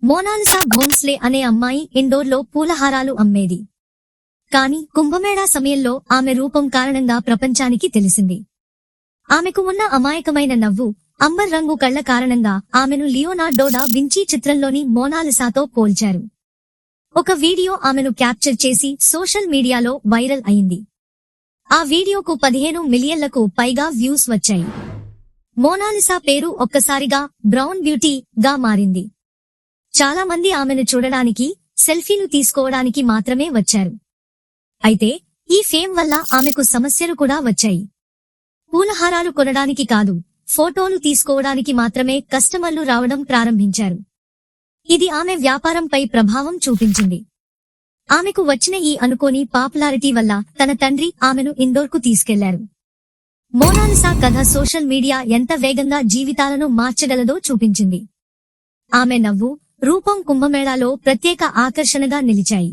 Mona Lisa Bhosle అనే అమ్మాయి ఇండోర్లో పూలహారాలు అమ్మేది. కాని కుంభమేళా సమయంలో ఆమె రూపం కారణంగా ప్రపంచానికి తెలిసింది. ఆమెకు ఉన్న అమాయకమైన నవ్వు, అంబర్ రంగు కళ్ల కారణంగా ఆమెను లియోనార్డో డా వించీ చిత్రంలోని మోనాలిసాతో పోల్చారు. ఒక వీడియో ఆమెను క్యాప్చర్ చేసి సోషల్ మీడియాలో వైరల్ అయింది. ఆ వీడియోకు 15 మిలియన్లకు పైగా వ్యూస్ వచ్చాయి. మోనాలిసా పేరు ఒక్కసారిగా బ్రౌన్ బ్యూటీ గా మారింది. చాలా మంది ఆమెను చూడడానికి, సెల్ఫీలు తీసుకోవడానికి మాత్రమే వచ్చారు. అయితే ఈ ఫేమ్ వల్ల ఆమెకు సమస్యలు కూడా వచ్చాయి. పూలహారాలు కొనడానికి కాదు, ఫోటోలు తీసుకోవడానికి మాత్రమే కస్టమర్లు రావడం ప్రారంభించారు. ఇది ఆమె వ్యాపారంపై ప్రభావం చూపించింది. ఆమెకు వచ్చిన ఈ అనుకోని పాపులారిటీ వల్ల తన తండ్రి ఆమెను ఇండోర్కు తీసుకెళ్లారు. మోనాలిసా కథ సోషల్ మీడియా ఎంత వేగంగా జీవితాలను మార్చగలదో చూపించింది. ఆమె నవ్వు, రూపం కుంభమేళాలో ప్రత్యేక ఆకర్షణగా నిలిచాయి.